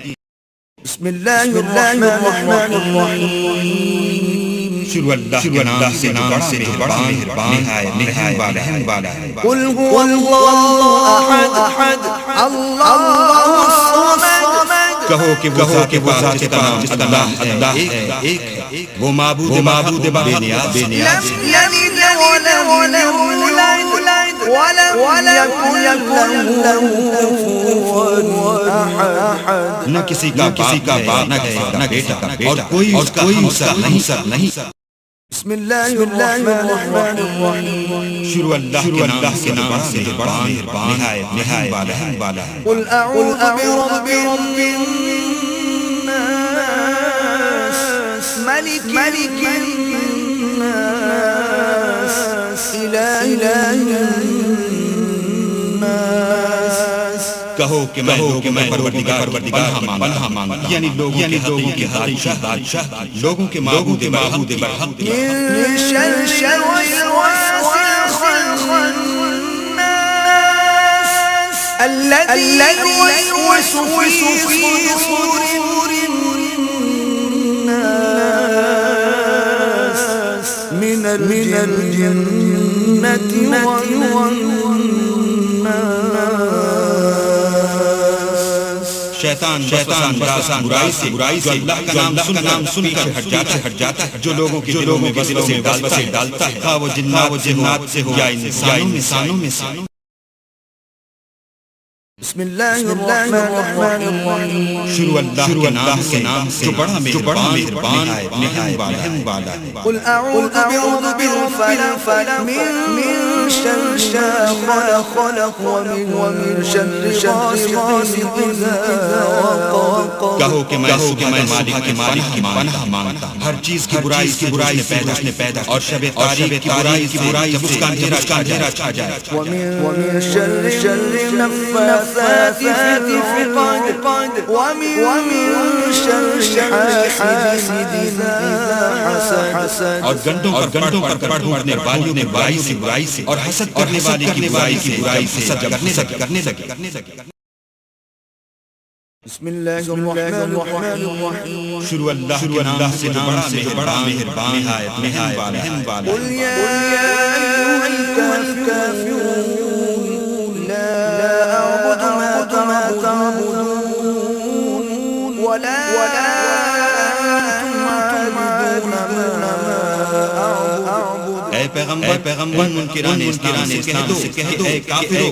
بسم اللہ الرحمن الرحیم شروع اللہ کے نام سے بڑا مہربان نہایت رحم والا ہے قل هو اللہ احد اللہ الصمد کہو کہ وہ ذات اللہ ایک وہ معبود بے نیاز لم يلد ولم يولد ولم يكن له كفوا احد نہ کسی کا باپ نہ بیٹا اور کوئی اس کا ہمسر نہیں بسم اللہ الرحمن الرحیم شروع اللہ کے نام سے بڑا مہربان نہایت رحم والا ہے قل اعوذ برب الناس ملك الناس اله الناس کہو کہ میں پروردگار پناہ مانگتا یعنی لوگوں کے بادشاہ لوگوں کے معبود برحق من شر الوسواس الخناس الذي يوسوس في صدور الناس من الجنة والناس شیطان برائی سے جو اللہ کا نام سن کر ہٹ جاتا ہے جو لوگوں کے دلوں میں وسوسے ڈالتا ہے خواہ وہ جنات سے ہو یا انسانوں میں سے بسم اللہ الرحمن الرحیم شروع اللہ کے نام سے جو بڑا مہربان نہایت رحم والا ہے قل اعوذ برب الفلق من شر ما خلق ومن شر غاسق اذا وقب کہو کہ میں مالک کی پناہ مانگتا ہوں، ہر چیز کی برائی نے پیدا اور شب تاریک کی برائی جب اس کا اندھیرا چھا جائے، ومن شر النفاثات في العقد ومن شر حاسد إذا حسد اور گنڈوں پر پڑھنے والیوں نے برائی سے اور حسد کرنے والے کی برائی سے حسد کرنے لگے۔ بسم الله الرحمن الرحيم شروع اللہ کے نام سے بڑا مہربان نہایت رحم والا۔ قل يا أيها الكافرون لا أعبد ما تعبدون ولا أنتم عابدون ما أعبد۔ اے پیغمبر منکران اسلام سے کہہ دو، اے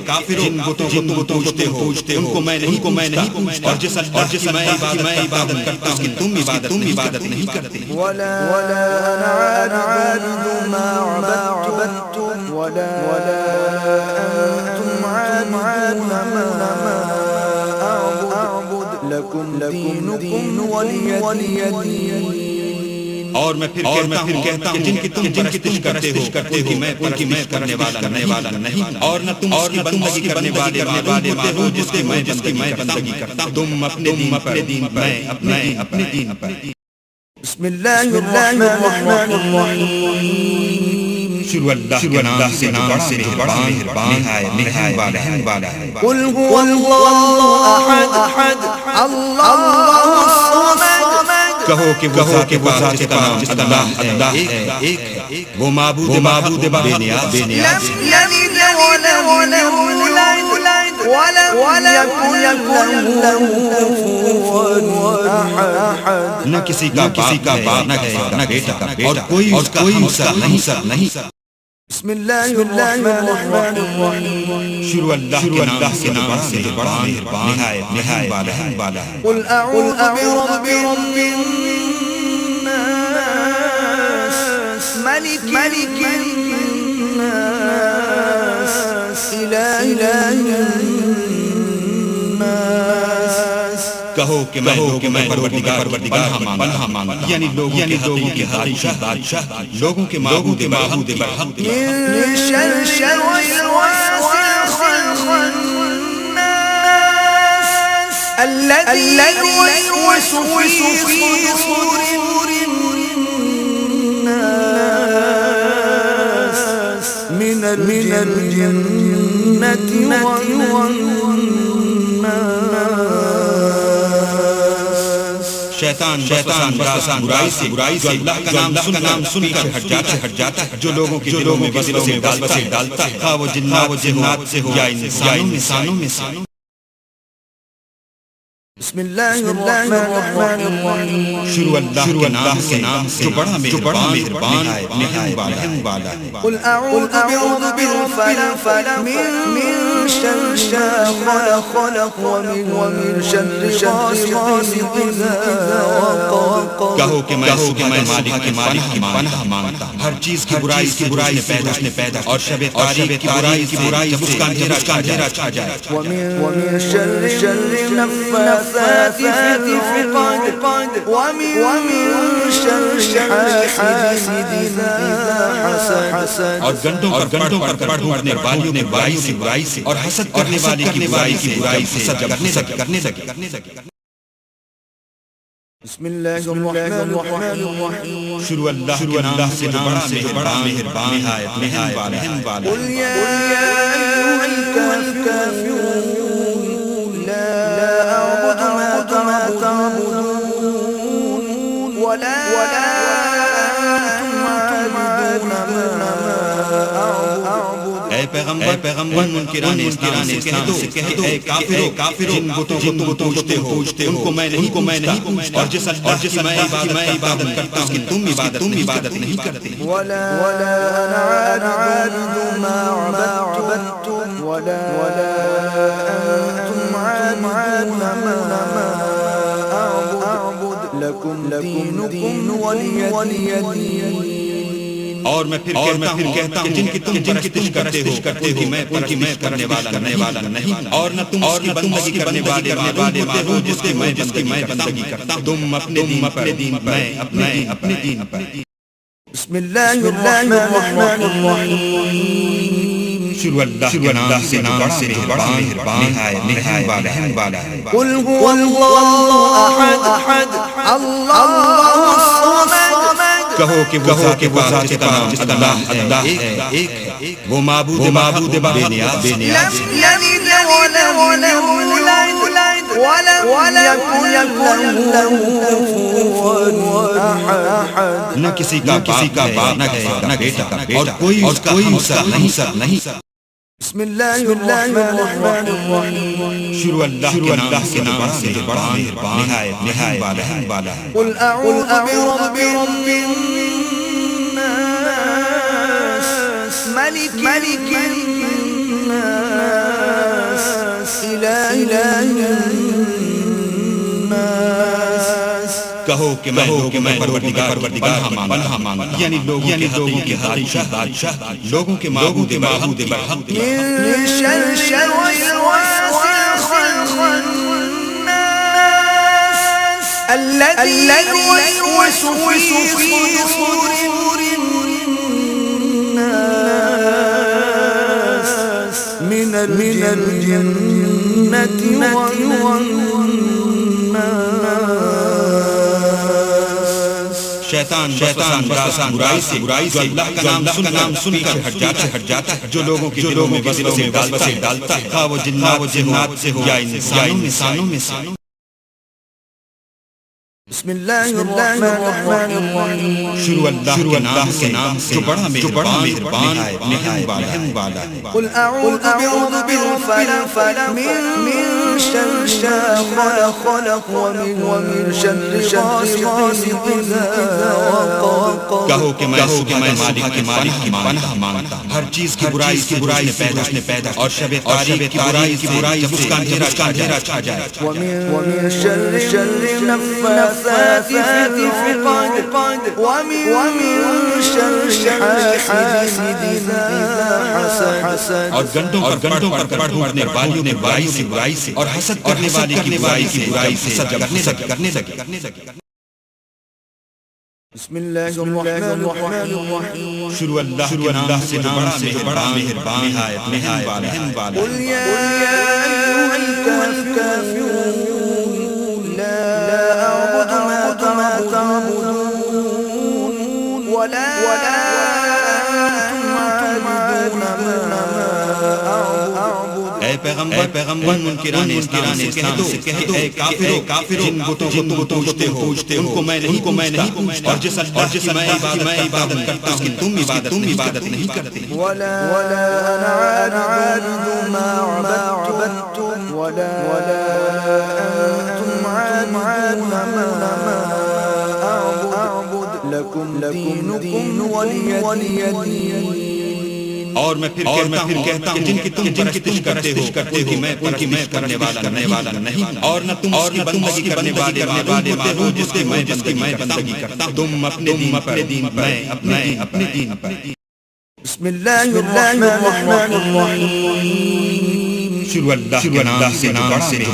کافرو جن بتوں کو پوجتے ہو ان کو میں نہیں پوجتا، اور جس اللہ کی میں عبادت کرتا ہوں تم عبادت نہیں کرتے۔ ولا أنا عابد ما عبدتم ولا أنتم عابدون ما أعبد لكم دينكم ولي دين۔ اور میں پھر کہتا ہوں جن کی تم پرستش کرتے ہو میں پرستش کرنے والا نہیں، اور نہ تم اس کی بندگی کرنے والے معبود جس کی میں بندگی کرتا ہوں، تم اپنے دین پر میں اپنے دین پر۔ بسم الله الرحمن الرحيم شروع اللہ کے نام سے بڑا مہربان نہایت رحم والا ہے۔ قل هو الله أحد الله الصمد۔ کہو کہ وہ ذات نام اللہ ایک ہے، وہ معبود بے نیاز لم يلد ولم يولد ولم يكن له كفوا أحد۔ نہ کسی کا باپ نہ بیٹا اور کوئی اس کا ہمسر نہیں۔ بسم الله الرحمن الرحيم شروع اللہ کے نام سے بڑا مہربان نہایت رحم والا ہے۔ قل أعوذ برب الناس ملك الناس إله الناس۔ کہو کہ میں پروردگار پناہ مانگتا، یعنی لوگوں کے بادشاہ، لوگوں کے معبود برحق، من شر الوسواس الخناس الذي يوسوس في صدور الناس من الجنة والناس۔ شیطان برائی سے جو اللہ کا نام سن کر ہٹ جاتا ہے، جو لوگوں کے دلوں میں وسوسے ڈالتا ہے، خواہ وہ جنات سے ہو یا انسانوں میں سے۔ بسم الله الرحمن الرحيم شروع اللہ کے نام سے بڑا مہربان نہایت رحم والا ہے۔ قل أعوذ برب الفلق من شر ما خلق ومن شر غاسق إذا وقب۔ کہو کہ میں مالک کی پناہ مانگتا ہوں، ہر چیز کی برائی نے پیدا اور شب تاریک کی برائی جب اس کا اندھیرا چھا جائے، ومن شر النفاثات في العقد ومن شر حاسد إذا حسد۔ اور گنڈوں پر پڑھنے والیوں نے برائی سے اور حسد کرنے والے کی برائی سے حسد کرنے لگے۔ بسم الله الرحمن الرحيم شروع اللہ کے نام سے بڑا مہربان نہایت رحم والا۔ قل يا أيها الكافرون لا أعبد ما تعبدون ولا أنتم عابدون ما أعبد۔ اے پیغمبر منکران اسلام سے کہہ دو، اے کافرو جن بتوں کو پوجتے ہو ان کو میں نہیں پوجتا، اور جس اللہ کی میں عبادت کرتا ہوں تم عبادت نہیں کرتے۔ ولا أنا عابد ما عبدتم ولا أنتم عابدون ما أعبد لكم دينكم ولي دين۔ اور میں پھر کہتا ہوں جن کی تم پرستش کرتے ہو میں پرستش کرنے والا نہیں اور نہ تم اس کی بندگی کرنے والے معبود جس کی میں بندگی کرتا ہوں تم اپنے دین میں اپنے دین پر بسم اللہ الرحمن الرحیم شروع اللہ کے نام سے بڑا مہربان نہایت رحم والا ہے قل هو اللہ احد اللہ الصمد کہو کہ وہ ذات پاک جس کا نام اللہ ایک ہے وہ معبود بے نیاز لم یلد ولم یولد ولم یکن له کفوا احد نہ کسی کا باپ نہ بیٹا اور کوئی اس کا ہمسر نہیں بسم اللہ الرحمن الرحیم شروع اللہ کے نام سے بڑا مہربان نہایت رحم والا ہے قل اعوذ برب الناس ملک الناس الہ الناس کہو کہ میں پروردگار پناہ مانگتا یعنی لوگوں کے بادشاہ لوگوں کے معبود برحق من شر الوسواس الخناس الذي يوسوس في صدور الناس من الجنة والناس شیطان برائی سے جو اللہ کا نام سن کر ہٹ جاتا ہے جو لوگوں کے دلوں میں وسوسے ڈالتا ہے خواہ وہ جنات سے ہو یا انسانوں میں سے بسم اللہ الرحمن الرحیم شروع اللہ کے نام سے جو بڑا مہربان نہایت رحم والا ہے قل اعوذ برب الفلق من شر ما خلق ومن شر غاسق اذا وقب کہو کہ میں مالک کی پناہ مانگتا ہوں ہر چیز کی برائی سے پیدا اور شب تاریک کی برائی جب اس کا اندھیرا چھا جائے ومن شر النفاثات في العقد ومن شر حاسد اذا حسد اور گنڈوں پر پڑھنے والیوں نے برائی سے اور حسد کرنے والے کی برائی سے حسد کرنے لگے بسم اللہ الرحمن الرحیم شروع اللہ کے نام سے بڑا مہربان نہایت رحم والا قل یا ایھا الکافرون لا اعبد ما تعبدون ولا انتم عابدون ما اعبد اے پیغمبر منکران اسلام سے کہہ دو اے کافرو جن بتوں پوجتے ہو ان کو میں نہیں پوجتا اور جس اللہ کی میں عبادت کرتا ہوں تم عبادت نہیں کرتے ولا انا عابد ما عبدتم ولا انتم عابدون ما اعبد لكم دينكم ولي دين اور میں پھر کہتا ہوں جن کی تم پرستش کرتے ہو میں پرستش کرنے والا نہیں اور نہ تم اس کی بندگی کرنے والے معبود جس کی میں بندگی کرتا ہوں تم اپنے دین میں اپنے دین پر بسم اللہ الرحمن الرحیم شروع اللہ کے نام سے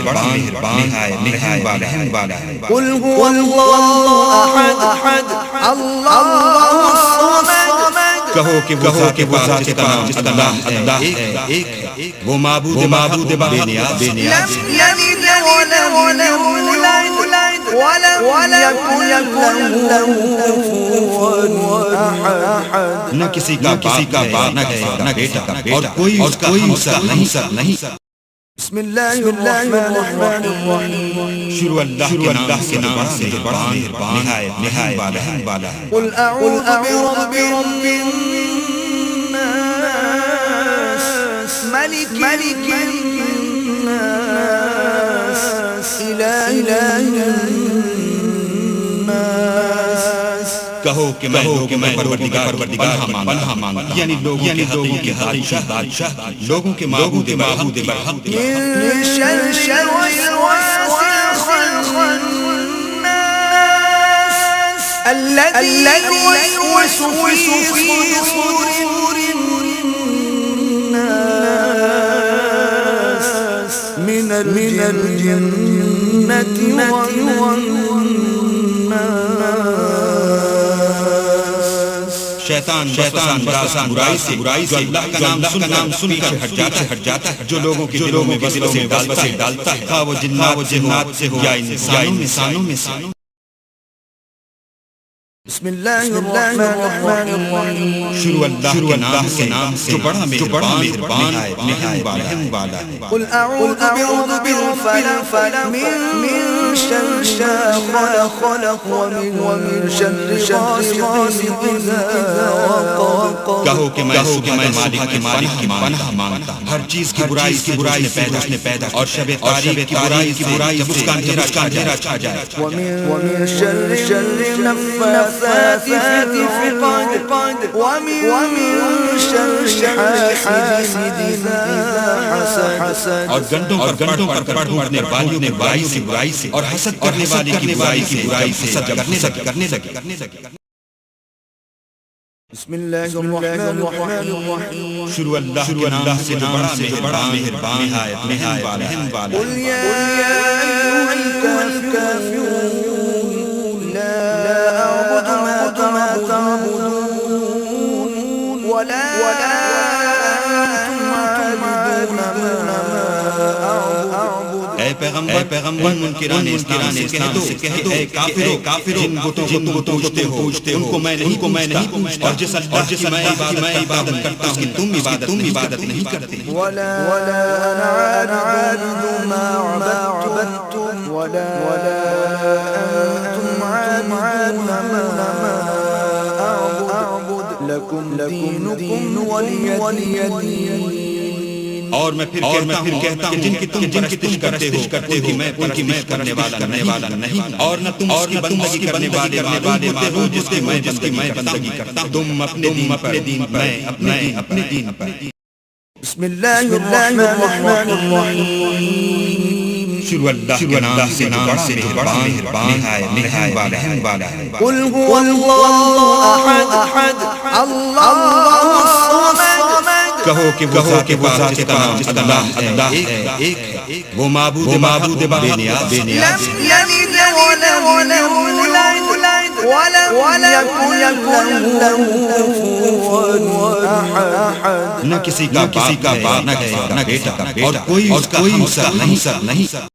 بڑا مہربان نہایت رحم والا ہے قل هو اللہ احد اللہ الصمد کہو کہ وہ ذات پاک جس کا نام اللہ ایک ہے وہ معبود بے نیاز لم یلد ولم یولد ولم یکن له کفوا احد نہ کسی کا باپ نہ بیٹا اور کوئی اس کا ہمسر نہیں بسم اللہ الرحمن الرحیم شروع اللہ کے نام سے بڑا مہربان نہایت رحم والا ہے قل اعوذ برب الناس ملک الناس الہ الناس کہو کہ میں پروردگار پناہ مانگتا یعنی لوگوں کے بادشاہ لوگوں کے معبود برحق من شر الوسواس الخناس الذي يوسوس في صدور الناس من الجنة والناس. شیطان برائی سے جو اللہ کا نام سن کر ہٹ جاتا ہے، جو لوگوں کے دلوں میں وسوسے ڈالتا ہے، خواہ وہ جنات سے ہو یا انسانوں میں سے. بسم اللہ الرحمن الرحیم. شروع اللہ کے نام سے جو بڑا مہربان رحم والا ہے. قل اعوذ برب الفلق من شر ما خلق ومن شر غاسق اذا وقب. کہو کہ میں مالک کی پناہ مانگتا ہوں ہر چیز کی برائی سے اس نے پیدا اور شب تاریک کی برائی جب اس کا اندھیرا چھا جائے. ومن شر النفاثات في العقد ومن شر حاسد إذا حسد. اور گنڈوں پر پڑھنے والیوں نے برائی سے اور حسد کرنے والے کی برائی سے کرنے لگے. بسم اللہ الرحمن الرحیم. شروع اللہ کے نام سے بڑا مہربان رحم والا. قل یا أيها الكافرون لا أعبد ما تعبدون ولا أنتم عابدون ما أعبد. اے پیغمبر منکران اسلام سے کہہ دو اے کافرو جن بتوں کو پوجتے ہو ان کو میں نہیں پوجتا، اور جس اللہ کی میں عبادت کرتا ہوں تم عبادت نہیں کرتے. ولا أنا عابد ما عبدتم ولا أنتم عابدون ما أعبد لكم دينكم ولي دين. اور میں پھر کہتا ہوں جن کی تم پرستش کرتے ہو میں پرستش کرنے والا نہیں، اور نہ تم اس کی بندگی کرنے والے ہو جس کی میں بندگی کرتا ہوں. تم اپنے دین پر میں اپنے دین پر. بسم اللہ الرحمن الرحیم. شروع اللہ کے نام سے بڑا مہربان رحم والا ہے. قل هو اللہ احد اللہ الصمد. کہو کہ وہ ذات کا نام اللہ ایک ہے، وہ معبود بے نیاز. لم یلد ولم یولد ولم یکن له کفوا احد. نہ کسی کا باپ نہ بیٹا اور کوئی اس کا ہمسر نہیں.